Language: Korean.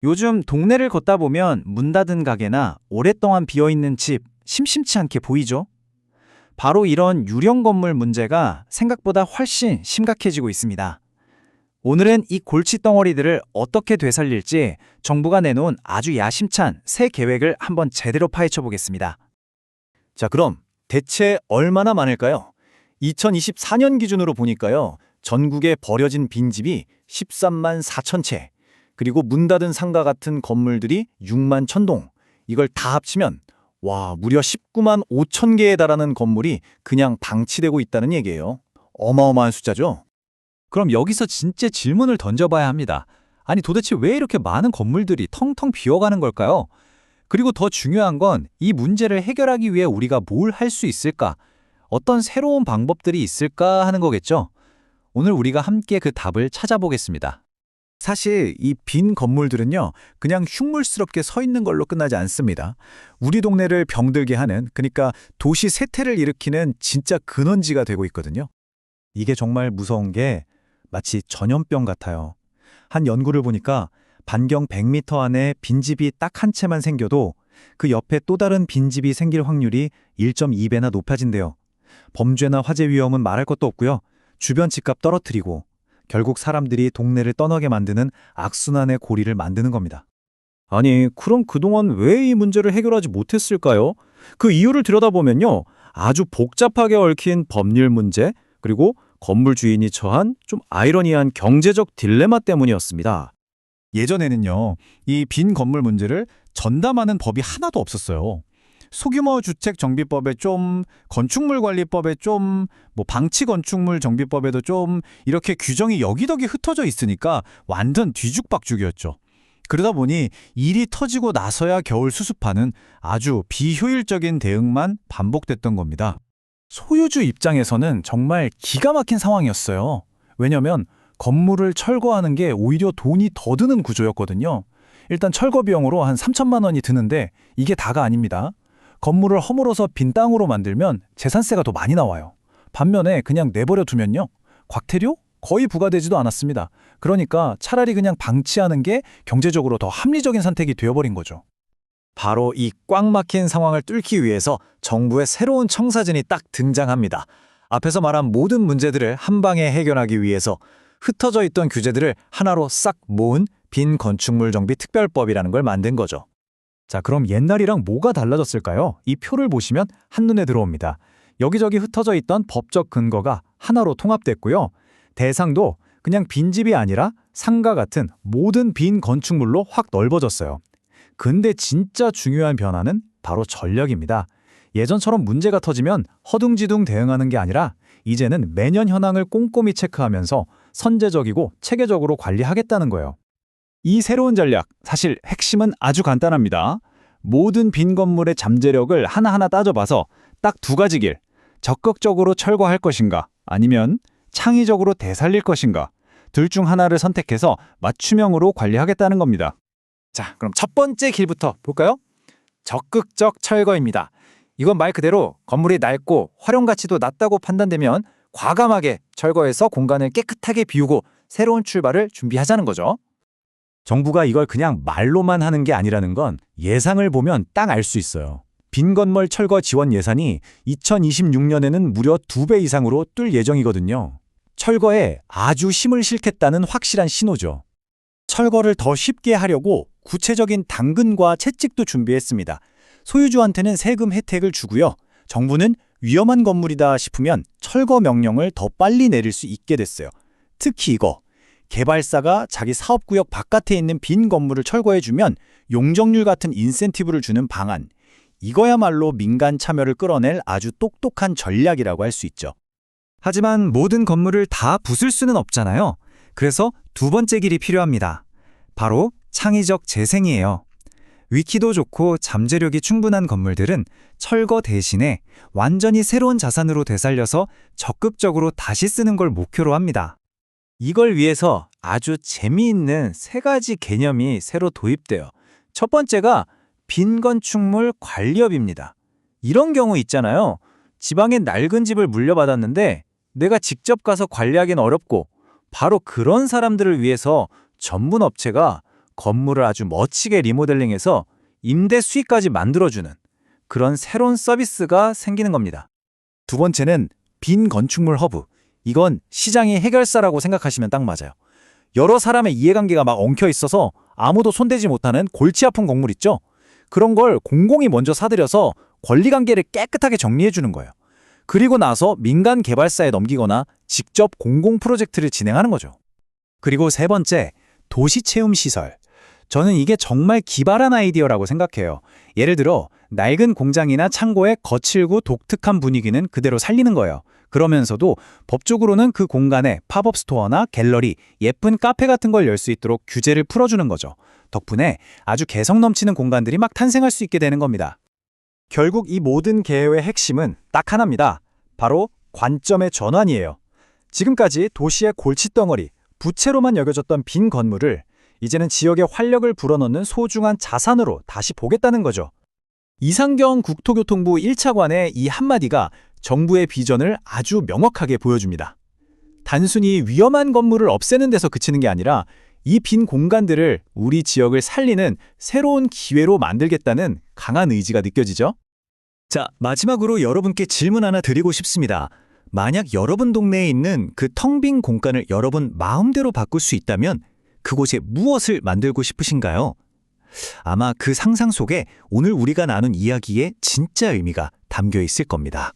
요즘 동네를 걷다 보면 문 닫은 가게나 오랫동안 비어있는 집 심심치 않게 보이죠? 바로 이런 유령 건물 문제가 생각보다 훨씬 심각해지고 있습니다. 오늘은 이 골칫덩어리들을 어떻게 되살릴지 정부가 내놓은 아주 야심찬 새 계획을 한번 제대로 파헤쳐 보겠습니다. 자, 그럼 대체 얼마나 많을까요? 2024년 기준으로 보니까요. 전국에 버려진 빈집이 13만 4천 채, 그리고 문 닫은 상가 같은 건물들이 6만 1동. 이걸 다 합치면 무려 19만 5천 개에 달하는 건물이 그냥 방치되고 있다는 얘기예요. 어마어마한 숫자죠? 그럼 여기서 진짜 질문을 던져봐야 합니다. 아니 도대체 왜 이렇게 많은 건물들이 텅텅 비어가는 걸까요? 그리고 더 중요한 건 이 문제를 해결하기 위해 우리가 뭘 할 수 있을까? 어떤 새로운 방법들이 있을까 하는 거겠죠? 오늘 우리가 함께 그 답을 찾아보겠습니다. 사실 이 빈 건물들은요, 그냥 흉물스럽게 서 있는 걸로 끝나지 않습니다. 우리 동네를 병들게 하는, 그러니까 도시 쇠퇴를 일으키는 진짜 근원지가 되고 있거든요. 이게 정말 무서운 게 마치 전염병 같아요. 한 연구를 보니까 반경 100m 안에 빈집이 딱 한 채만 생겨도 그 옆에 또 다른 빈집이 생길 확률이 1.2배나 높아진대요. 범죄나 화재 위험은 말할 것도 없고요. 주변 집값 떨어뜨리고 결국 사람들이 동네를 떠나게 만드는 악순환의 고리를 만드는 겁니다. 아니, 그럼 그동안 왜 이 문제를 해결하지 못했을까요? 그 이유를 들여다보면요. 아주 복잡하게 얽힌 법률 문제, 그리고 건물 주인이 처한 좀 아이러니한 경제적 딜레마 때문이었습니다. 예전에는요, 이 빈 건물 문제를 전담하는 법이 하나도 없었어요. 소규모 주택 정비법에 좀, 건축물 관리법에 좀, 방치 건축물 정비법에도 좀 이렇게 규정이 여기저기 흩어져 있으니까 완전 뒤죽박죽이었죠. 그러다 보니 일이 터지고 나서야 겨울 수습하는 아주 비효율적인 대응만 반복됐던 겁니다. 소유주 입장에서는 정말 기가 막힌 상황이었어요. 왜냐면 건물을 철거하는 게 오히려 돈이 더 드는 구조였거든요. 일단 철거 비용으로 한 3천만 원이 드는데 이게 다가 아닙니다. 건물을 허물어서 빈 땅으로 만들면 재산세가 더 많이 나와요. 반면에 그냥 내버려 두면요, 곽태료? 거의 부과되지도 않았습니다. 그러니까 차라리 그냥 방치하는 게 경제적으로 더 합리적인 선택이 되어버린 거죠. 바로 이 꽉 막힌 상황을 뚫기 위해서 정부의 새로운 청사진이 딱 등장합니다. 앞에서 말한 모든 문제들을 한 방에 해결하기 위해서 흩어져 있던 규제들을 하나로 싹 모은 빈 건축물 정비 특별법이라는 걸 만든 거죠. 자, 그럼 옛날이랑 뭐가 달라졌을까요? 이 표를 보시면 한눈에 들어옵니다. 여기저기 흩어져 있던 법적 근거가 하나로 통합됐고요. 대상도 그냥 빈집이 아니라 상가 같은 모든 빈 건축물로 확 넓어졌어요. 근데 진짜 중요한 변화는 바로 전략입니다. 예전처럼 문제가 터지면 허둥지둥 대응하는 게 아니라 이제는 매년 현황을 꼼꼼히 체크하면서 선제적이고 체계적으로 관리하겠다는 거예요. 이 새로운 전략, 사실 핵심은 아주 간단합니다. 모든 빈 건물의 잠재력을 하나하나 따져봐서 딱 두 가지 길, 적극적으로 철거할 것인가, 아니면 창의적으로 되살릴 것인가, 둘 중 하나를 선택해서 맞춤형으로 관리하겠다는 겁니다. 자, 그럼 첫 번째 길부터 볼까요? 적극적 철거입니다. 이건 말 그대로 건물이 낡고 활용 가치도 낮다고 판단되면 과감하게 철거해서 공간을 깨끗하게 비우고 새로운 출발을 준비하자는 거죠. 정부가 이걸 그냥 말로만 하는 게 아니라는 건 예상을 보면 딱 알 수 있어요. 빈 건물 철거 지원 예산이 2026년에는 무려 2배 이상으로 뜰 예정이거든요. 철거에 아주 힘을 실겠다는 확실한 신호죠. 철거를 더 쉽게 하려고 구체적인 당근과 채찍도 준비했습니다. 소유주한테는 세금 혜택을 주고요. 정부는 위험한 건물이다 싶으면 철거 명령을 더 빨리 내릴 수 있게 됐어요. 특히 이거, 개발사가 자기 사업구역 바깥에 있는 빈 건물을 철거해주면 용적률 같은 인센티브를 주는 방안. 이거야말로 민간 참여를 끌어낼 아주 똑똑한 전략이라고 할 수 있죠. 하지만 모든 건물을 다 부술 수는 없잖아요. 그래서 두 번째 길이 필요합니다. 바로 창의적 재생이에요. 위키도 좋고 잠재력이 충분한 건물들은 철거 대신에 완전히 새로운 자산으로 되살려서 적극적으로 다시 쓰는 걸 목표로 합니다. 이걸 위해서 아주 재미있는 세 가지 개념이 새로 도입돼요. 첫 번째가 빈 건축물 관리업입니다. 이런 경우 있잖아요. 지방에 낡은 집을 물려받았는데 내가 직접 가서 관리하기는 어렵고 바로 그런 사람들을 위해서 전문 업체가 건물을 아주 멋지게 리모델링해서 임대 수익까지 만들어주는 그런 새로운 서비스가 생기는 겁니다. 두 번째는 빈 건축물 허브. 이건 시장의 해결사라고 생각하시면 딱 맞아요. 여러 사람의 이해관계가 막 엉켜 있어서 아무도 손대지 못하는 골치 아픈 건물 있죠? 그런 걸 공공이 먼저 사들여서 권리관계를 깨끗하게 정리해주는 거예요. 그리고 나서 민간 개발사에 넘기거나 직접 공공 프로젝트를 진행하는 거죠. 그리고 세 번째, 도시체험시설. 저는 이게 정말 기발한 아이디어라고 생각해요. 예를 들어 낡은 공장이나 창고의 거칠고 독특한 분위기는 그대로 살리는 거예요. 그러면서도 법적으로는 그 공간에 팝업 스토어나 갤러리, 예쁜 카페 같은 걸 열 수 있도록 규제를 풀어주는 거죠. 덕분에 아주 개성 넘치는 공간들이 막 탄생할 수 있게 되는 겁니다. 결국 이 모든 계획의 핵심은 딱 하나입니다. 바로 관점의 전환이에요. 지금까지 도시의 골칫덩어리, 부채로만 여겨졌던 빈 건물을 이제는 지역의 활력을 불어넣는 소중한 자산으로 다시 보겠다는 거죠. 이상경 국토교통부 1차관의 이 한마디가 정부의 비전을 아주 명확하게 보여줍니다. 단순히 위험한 건물을 없애는 데서 그치는 게 아니라 이 빈 공간들을 우리 지역을 살리는 새로운 기회로 만들겠다는 강한 의지가 느껴지죠? 자, 마지막으로 여러분께 질문 하나 드리고 싶습니다. 만약 여러분 동네에 있는 그 텅 빈 공간을 여러분 마음대로 바꿀 수 있다면 그곳에 무엇을 만들고 싶으신가요? 아마 그 상상 속에 오늘 우리가 나눈 이야기의 진짜 의미가 담겨 있을 겁니다.